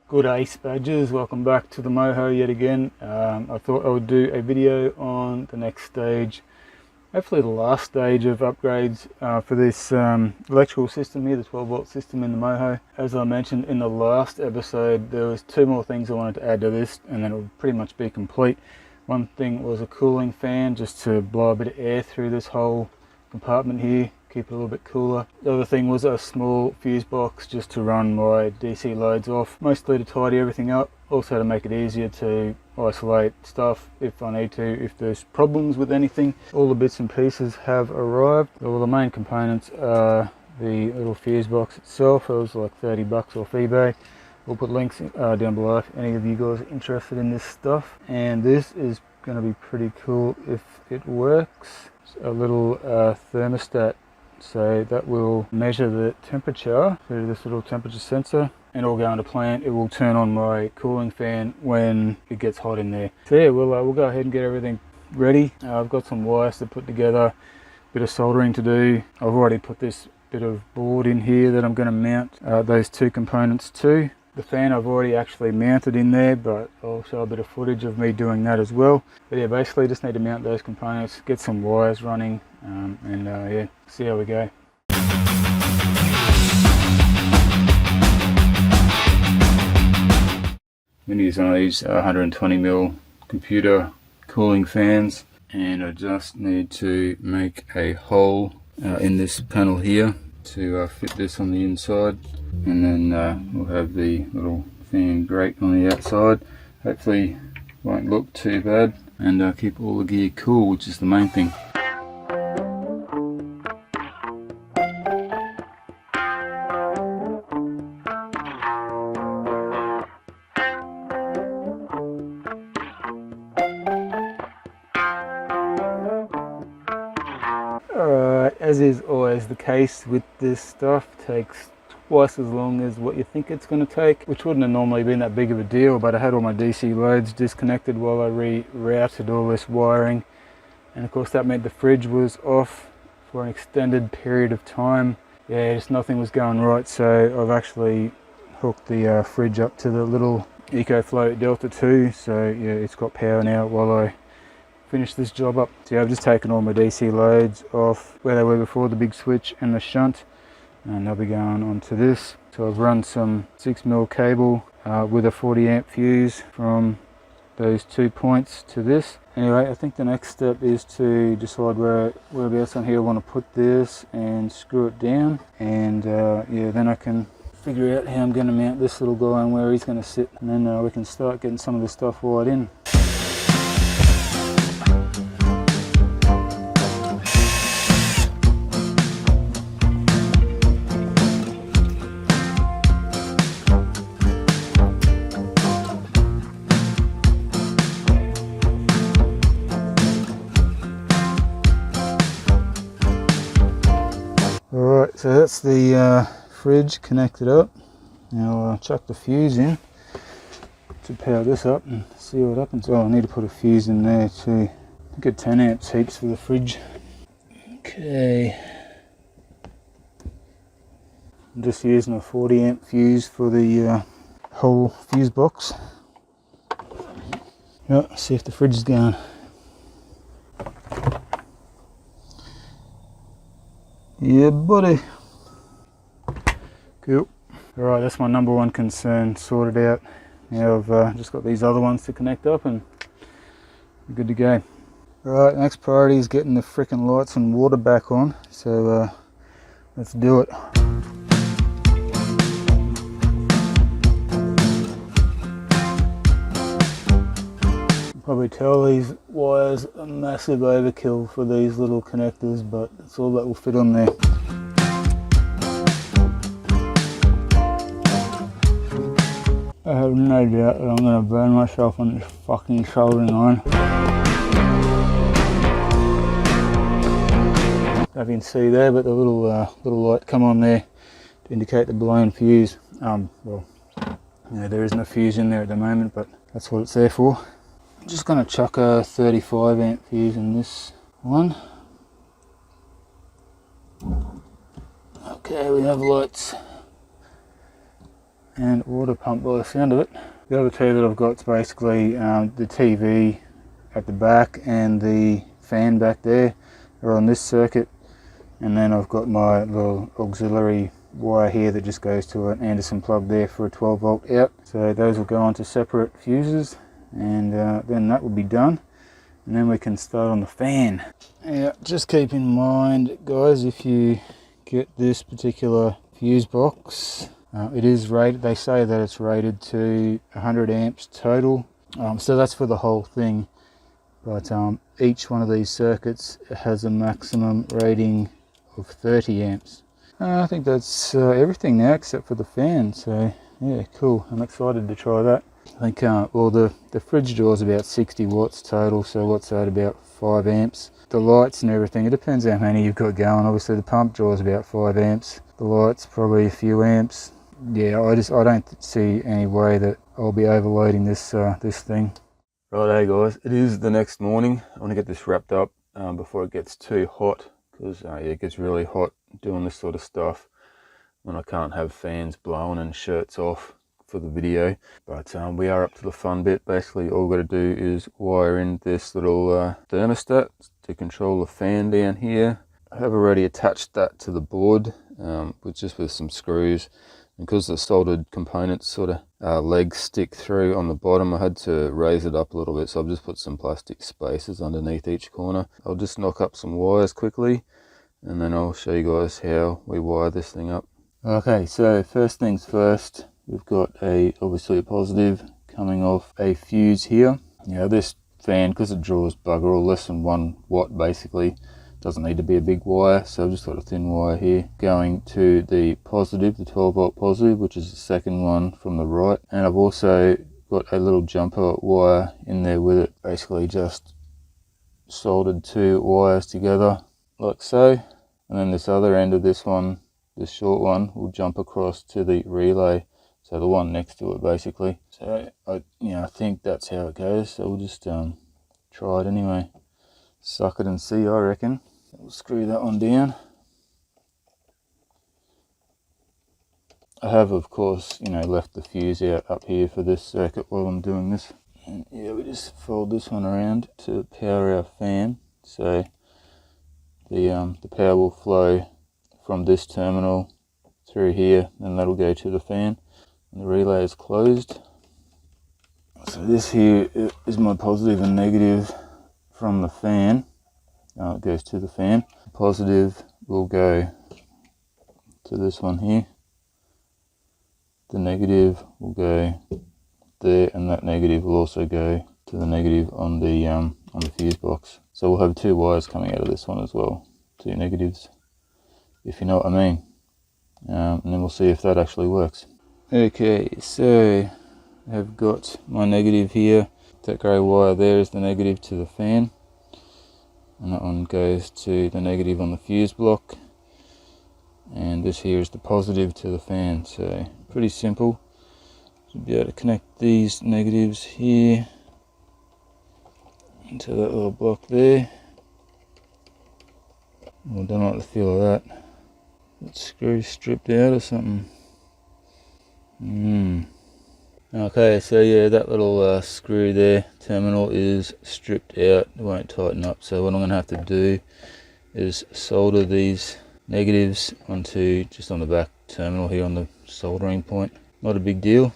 Good Ace Badgers, welcome back to the Moho yet again. I thought I would do a video on the next stage, hopefully the last stage of upgrades for this electrical system here, the 12 volt system in the Moho. As I mentioned in the last episode, there was two more things I wanted to add to this and then it would pretty much be complete. One thing was a cooling fan just to blow a bit of air through this whole compartment here, keep it a little bit cooler. The other thing was a small fuse box just to run my DC loads off, mostly to tidy everything up, also to make it easier to isolate stuff if I need to, if there's problems with anything. All the bits and pieces have arrived. All the main components are the little fuse box itself. It was like 30 bucks off eBay. We'll put links down below if any of you guys are interested in this stuff. And this is going to be pretty cool if it works. It's a little thermostat, so that will measure the temperature through this little temperature sensor, and all going to plan, it will turn on my cooling fan when it gets hot in there. So yeah, we'll go ahead and get everything ready. I've got some wires to put together, a bit of soldering to do. I've already put this bit of board in here that I'm going to mount those two components to. The fan I've already actually mounted in there, but I'll show a bit of footage of me doing that as well. But yeah, basically just need to mount those components, get some wires running, and yeah, see how we go. I'm going to use one of these 120mm computer cooling fans, and I just need to make a hole in this panel here to fit this on the inside, and then we'll have the little fan grate on the outside. Hopefully won't look too bad, and keep all the gear cool, which is the main thing. Alright, as is always the case with this stuff, takes twice as long as what you think it's going to take, which wouldn't have normally been that big of a deal, but I had all my DC loads disconnected while I rerouted all this wiring, and of course that meant the fridge was off for an extended period of time. Yeah, just nothing was going right, so I've actually hooked the fridge up to the little EcoFloat Delta 2, so yeah, it's got power now while I finish this job up. So yeah, I've just taken all my DC loads off where they were before, the big switch and the shunt, and they'll be going onto this. So I've run some 6mm cable with a 40 amp fuse from those 2 points to this. Anyway, I think the next step is to decide whereabouts on here I want to put this and screw it down, and yeah, then I can figure out how I'm going to mount this little guy and where he's going to sit, and then we can start getting some of this stuff wired in. Alright, so that's the fridge connected up. Now I'll chuck the fuse in to power this up and see what happens. Oh, I need to put a fuse in there too. I think a 10 amps heaps for the fridge. Okay. I'm just using a 40 amp fuse for the whole fuse box. Yeah, see if the fridge is going. Yeah, buddy. Cool. Alright, that's my number one concern sorted out. Now I've just got these other ones to connect up and we're good to go. Alright, next priority is getting the frickin' lights and water back on. So let's do it. Probably tell these wires are massive overkill for these little connectors, but that's all that will fit on there. I have no doubt that I'm going to burn myself on this fucking soldering iron. I don't know if you can see there, but the little light come on there to indicate the blown fuse. Well, yeah, there isn't a fuse in there at the moment, but that's what it's there for. I'm just going to chuck a 35 amp fuse in this one. Okay, we have lights and water pump by the sound of it. The other two that I've got is basically the TV at the back and the fan back there are on this circuit, and then I've got my little auxiliary wire here that just goes to an Anderson plug there for a 12 volt out. So those will go onto separate fuses, and then that will be done, and then we can start on the fan. Now just keep in mind guys, if you get this particular fuse box, it is rated, they say that it's rated to 100 amps total, so that's for the whole thing, but each one of these circuits has a maximum rating of 30 amps. I think that's everything now except for the fan, so yeah, cool. I'm excited to try that. I think well, the fridge door is about 60 watts total, so what's that, about 5 amps. The lights and everything, it depends how many you've got going. Obviously the pump draws about 5 amps, the lights probably a few amps. Yeah, I don't see any way that I'll be overloading this this thing. Right, hey guys, it is the next morning. I want to get this wrapped up before it gets too hot, because yeah, it gets really hot doing this sort of stuff when I can't have fans blowing and shirts off for the video. But we are up to the fun bit. Basically all we've got to do is wire in this little thermostat to control the fan down here. I have already attached that to the board with some screws, and because the soldered components sort of legs stick through on the bottom, I had to raise it up a little bit, so I've just put some plastic spacers underneath each corner. I'll just knock up some wires quickly, and then I'll show you guys how we wire this thing up. Okay, so first things first, we've got obviously a positive coming off a fuse here. Now this fan, because it draws bugger all, less than 1 watt basically, doesn't need to be a big wire, so I've just got a thin wire here going to the positive, the 12 volt positive, which is the second one from the right. And I've also got a little jumper wire in there with it, basically just soldered 2 wires together like so. And then this other end of this one, this short one, will jump across to the relay, so the one next to it basically. So I think that's how it goes, so we'll just try it anyway. Suck it and see, I reckon. We'll screw that one down. I have, of course, left the fuse out up here for this circuit while I'm doing this. And yeah, we just fold this one around to power our fan. So the power will flow from this terminal through here, and that'll go to the fan. And the relay is closed. So this here is my positive and negative from the fan. It goes to the fan. The positive will go to this one here. The negative will go there, and that negative will also go to the negative on the fuse box. So we'll have 2 wires coming out of this one as well, 2 negatives, if you know what I mean. And then we'll see if that actually works. Okay, so I've got my negative here. That grey wire there is the negative to the fan, and that one goes to the negative on the fuse block, and this here is the positive to the fan. So pretty simple. Should be able to connect these negatives here into that little block there. I don't like the feel of that. That screw stripped out or something. Okay, so yeah, that little screw there, terminal, is stripped out. It won't tighten up, so what I'm going to have to do is solder these negatives onto just on the back terminal here on the soldering point. Not a big deal,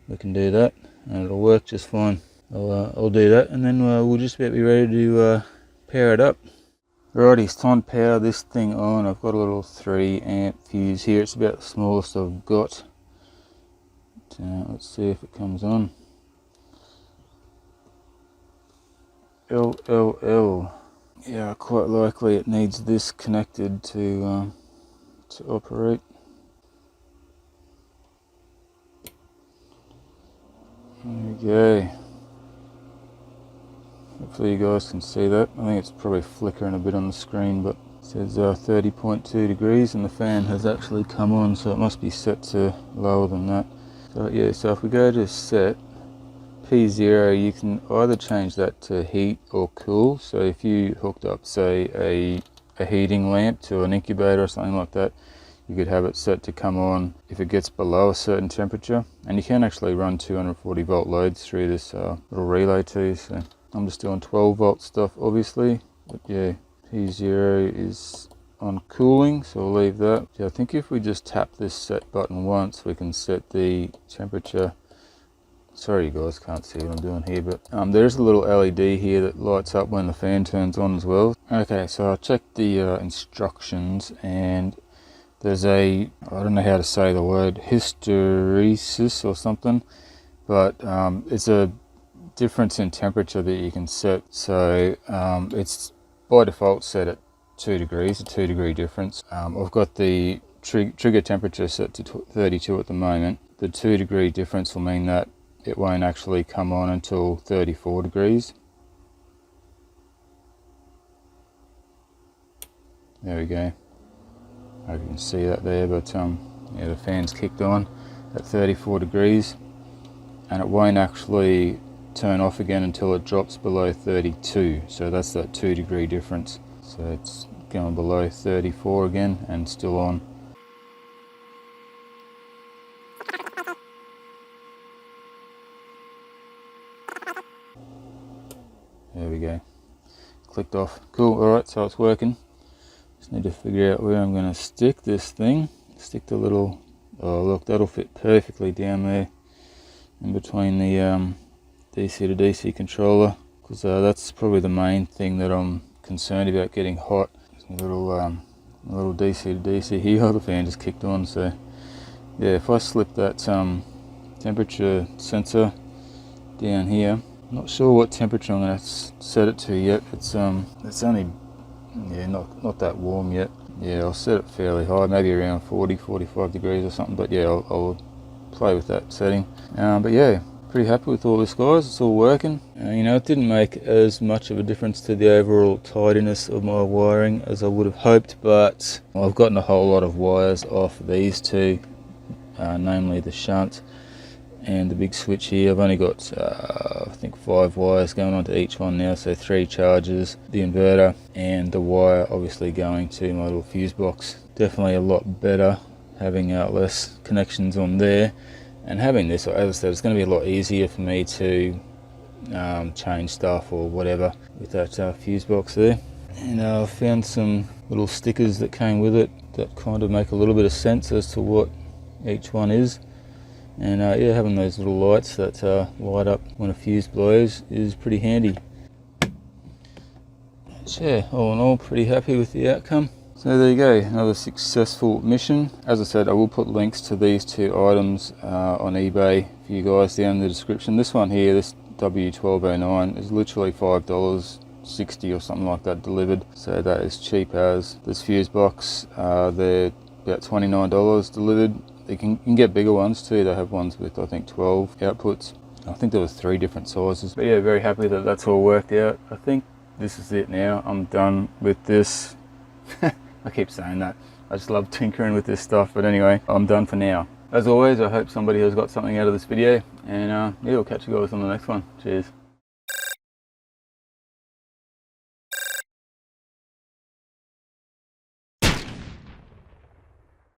we can do that and it'll work just fine. I'll do that, and then we'll just about be ready to power it up. Alrighty, it's time to power this thing on. I've got a little 3 amp fuse here. It's about the smallest I've got. Let's see if it comes on. LLL. Yeah, quite likely it needs this connected to operate. There we go. Hopefully you guys can see that. I think it's probably flickering a bit on the screen, but it says 30.2 degrees and the fan has actually come on, so it must be set to lower than that. So yeah, so if we go to set P0, you can either change that to heat or cool. So if you hooked up, say, a heating lamp to an incubator or something like that, you could have it set to come on if it gets below a certain temperature, and you can actually run 240 volt loads through this little relay too. So I'm just doing 12 volt stuff obviously, but yeah, P0 is on cooling, so I'll leave that. Yeah, I think if we just tap this set button once, we can set the temperature. Sorry you guys can't see what I'm doing here, but there's a little LED here that lights up when the fan turns on as well. Okay, so I checked the instructions, and there's I don't know how to say the word, hysteresis or something, but it's a difference in temperature that you can set. So it's by default set at 2 degrees, a 2 degree difference. I've got the trigger temperature set to 32 at the moment. The 2 degree difference will mean that it won't actually come on until 34 degrees. There we go. I hope you can see that there, but yeah, the fan's kicked on at 34 degrees, and it won't actually turn off again until it drops below 32. So that's that 2 degree difference. So it's going below 34 again and still on. There we go. Clicked off. Cool. Alright, so it's working. Just need to figure out where I'm going to stick this thing. Stick the little... Oh look, that'll fit perfectly down there in between the DC to DC controller, because that's probably the main thing that I'm concerned about getting hot. There's a little DC to DC here. Oh, the fan just kicked on. So yeah, if I slip that temperature sensor down here, I'm not sure what temperature I'm going to set it to yet. It's only, yeah, not that warm yet. Yeah, I'll set it fairly high, maybe around 40-45 degrees or something, but yeah, I'll play with that setting. But yeah, pretty happy with all this, guys. It's all working. You know, it didn't make as much of a difference to the overall tidiness of my wiring as I would have hoped, but I've gotten a whole lot of wires off these two, namely the shunt and the big switch here. I've only got I think 5 wires going onto each one now, so 3 chargers, the inverter, and the wire obviously going to my little fuse box. Definitely a lot better having less connections on there, and having this, as I said, it's going to be a lot easier for me to change stuff or whatever with that fuse box there. And I found some little stickers that came with it that kind of make a little bit of sense as to what each one is. And yeah, having those little lights that light up when a fuse blows is pretty handy. So yeah, all in all, pretty happy with the outcome. So there you go, another successful mission. As I said, I will put links to these 2 items on eBay for you guys down in the description. This one here, this W1209, is literally $5.60 or something like that delivered. So that is cheap as. This fuse box, they're about $29 delivered. You can get bigger ones too. They have ones with, I think, 12 outputs. I think there was 3 different sizes. But yeah, very happy that that's all worked out. I think this is it now. I'm done with this. I keep saying that. I just love tinkering with this stuff. But anyway, I'm done for now. As always, I hope somebody has got something out of this video. And yeah, we'll catch you guys on the next one. Cheers.